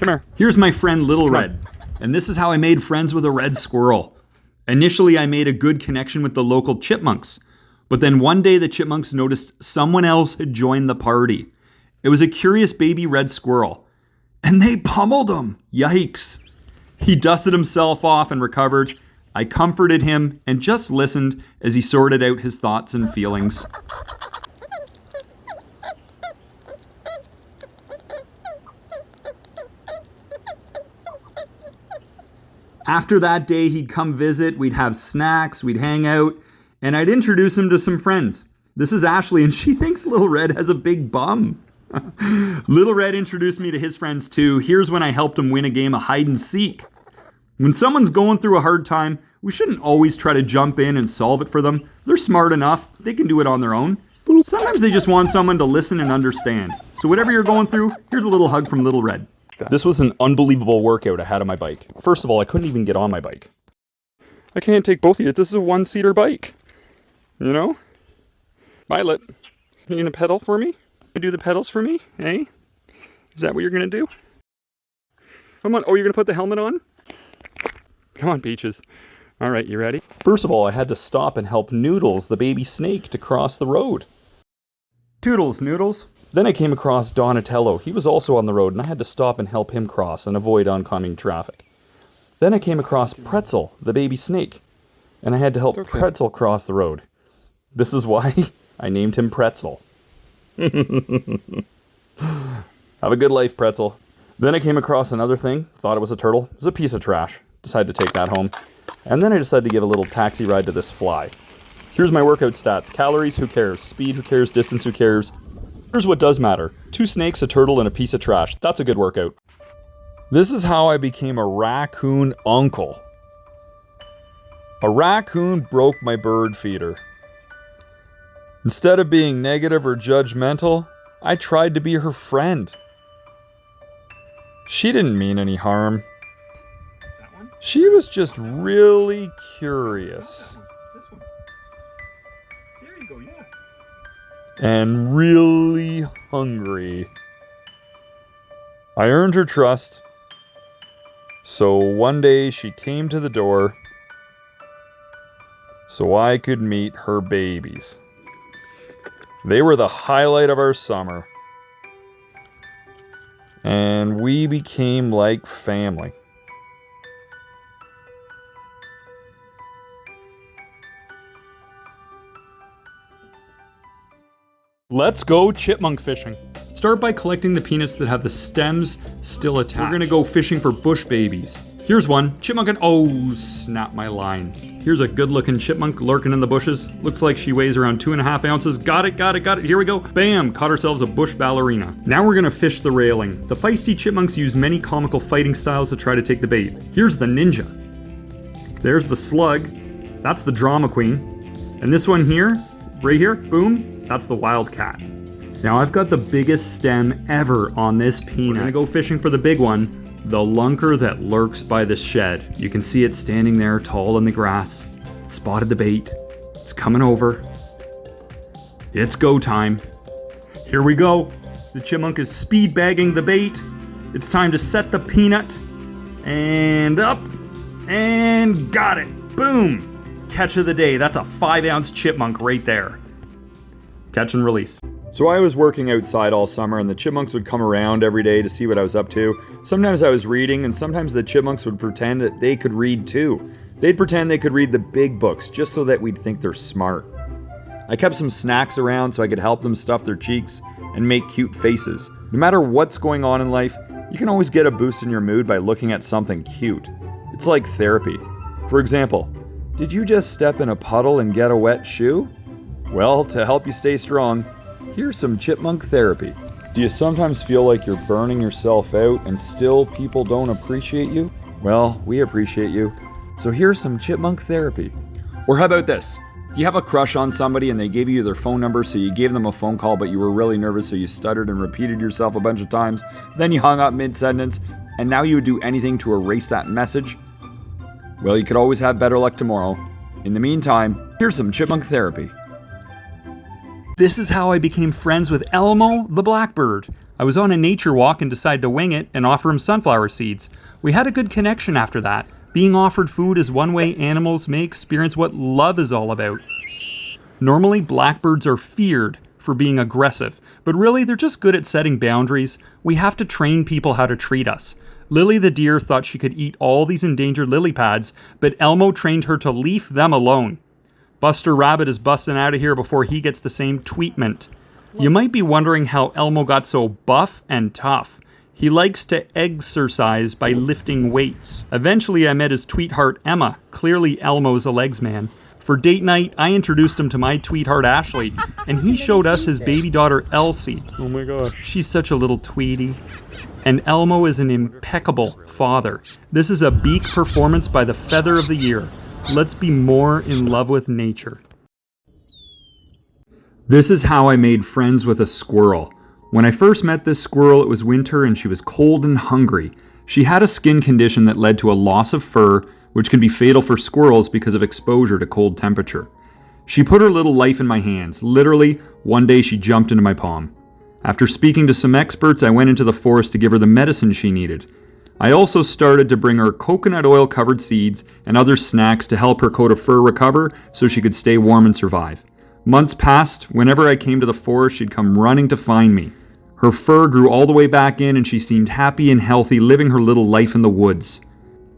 Come here. Here's my friend Little Red. And this is how I made friends with a red squirrel. Initially, I made a good connection with the local chipmunks. But then one day the chipmunks noticed someone else had joined the party. It was a curious baby red squirrel. And they pummeled him. Yikes. He dusted himself off and recovered. I comforted him and just listened as he sorted out his thoughts and feelings. After that day, he'd come visit, we'd have snacks, we'd hang out, and I'd introduce him to some friends. This is Ashley, and she thinks Little Red has a big bum. Little Red introduced me to his friends too. Here's when I helped him win a game of hide and seek. When someone's going through a hard time, we shouldn't always try to jump in and solve it for them. They're smart enough. They can do it on their own. Sometimes they just want someone to listen and understand. So whatever you're going through, here's a little hug from Little Red. This was an unbelievable workout I had on my bike. First of all, I couldn't even get on my bike. I can't take both of you. This is a one-seater bike. You know? Violet, you gonna pedal for me? You do the pedals for me? Eh? Is that what you're gonna do? Come on. Oh, you're gonna put the helmet on? Come on, Peaches. All right, you ready? First of all, I had to stop and help Noodles, the baby snake, to cross the road. Toodles, Noodles. Then I came across Donatello. He was also on the road, and I had to stop and help him cross and avoid oncoming traffic. Then I came across Pretzel, the baby snake, and I had to help Pretzel cross the road. This is why I named him Pretzel. Have a good life, Pretzel. Then I came across another thing, thought it was a turtle. It was a piece of trash. Decided to take that home. And then I decided to give a little taxi ride to this fly. Here's my workout stats. Calories, who cares? Speed, who cares? Distance, who cares? Here's what does matter. 2 snakes, a turtle, and a piece of trash. That's a good workout. This is how I became a raccoon uncle. A raccoon broke my bird feeder. Instead of being negative or judgmental, I tried to be her friend. She didn't mean any harm. She was just really curious. This one. There you go, yeah. And really hungry. I earned her trust. So one day she came to the door so I could meet her babies. They were the highlight of our summer. And we became like family. Let's go chipmunk fishing. Start by collecting the peanuts that have the stems still attached. We're gonna go fishing for bush babies. Here's one, chipmunk and oh, snap my line. Here's a good looking chipmunk lurking in the bushes. Looks like she weighs around 2.5 ounces. Got it. Here we go. Bam, caught ourselves a bush ballerina. Now we're gonna fish the railing. The feisty chipmunks use many comical fighting styles to try to take the bait. Here's the ninja. There's the slug. That's the drama queen. And this one here, right here, boom, that's the wildcat. Now I've got the biggest stem ever on this peanut. We're gonna go fishing for the big one, the lunker that lurks by the shed. You can see it standing there tall in the grass. Spotted the bait. It's coming over. It's go time. Here we go. The chipmunk is speed bagging the bait. It's time to set the peanut. And up. And got it. Boom. Catch of the day. That's a 5-ounce chipmunk right there. Catch and release. So I was working outside all summer and the chipmunks would come around every day to see what I was up to. Sometimes I was reading and sometimes the chipmunks would pretend that they could read too. They'd pretend they could read the big books just so that we'd think they're smart. I kept some snacks around so I could help them stuff their cheeks and make cute faces. No matter what's going on in life, you can always get a boost in your mood by looking at something cute. It's like therapy. For example, did you just step in a puddle and get a wet shoe? Well, to help you stay strong, here's some chipmunk therapy. Do you sometimes feel like you're burning yourself out and still people don't appreciate you? Well, we appreciate you. So here's some chipmunk therapy. Or how about this? Do you have a crush on somebody and they gave you their phone number so you gave them a phone call but you were really nervous so you stuttered and repeated yourself a bunch of times, then you hung up mid-sentence, and now you would do anything to erase that message? Well, you could always have better luck tomorrow. In the meantime, here's some chipmunk therapy. This is how I became friends with Elmo the blackbird. I was on a nature walk and decided to wing it and offer him sunflower seeds. We had a good connection after that. Being offered food is one way animals may experience what love is all about. Normally, blackbirds are feared for being aggressive, but really they're just good at setting boundaries. We have to train people how to treat us. Lily the deer thought she could eat all these endangered lily pads, but Elmo trained her to leave them alone. Buster Rabbit is busting out of here before he gets the same treatment. You might be wondering how Elmo got so buff and tough. He likes to exercise by lifting weights. Eventually I met his tweetheart Emma. Clearly Elmo's a legs man. For date night, I introduced him to my tweetheart Ashley, and he showed us his baby daughter Elsie. Oh my gosh. She's such a little tweety. And Elmo is an impeccable father. This is a beak performance by the feather of the year. Let's be more in love with nature. This is how I made friends with a squirrel. When I first met this squirrel, it was winter and she was cold and hungry. She had a skin condition that led to a loss of fur, which can be fatal for squirrels because of exposure to cold temperature. She put her little life in my hands. Literally, one day she jumped into my palm. After speaking to some experts, I went into the forest to give her the medicine she needed. I also started to bring her coconut oil covered seeds and other snacks to help her coat of fur recover so she could stay warm and survive. Months passed. Whenever I came to the forest, she'd come running to find me. Her fur grew all the way back in and she seemed happy and healthy, living her little life in the woods.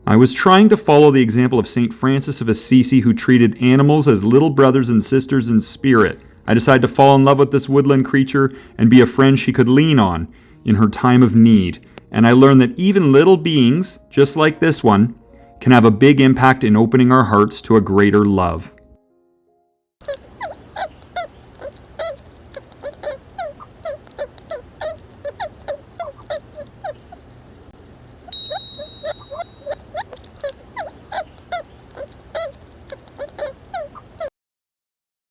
I was trying to follow the example of St. Francis of Assisi, who treated animals as little brothers and sisters in spirit. I decided to fall in love with this woodland creature and be a friend she could lean on in her time of need. And I learned that even little beings, just like this one, can have a big impact in opening our hearts to a greater love.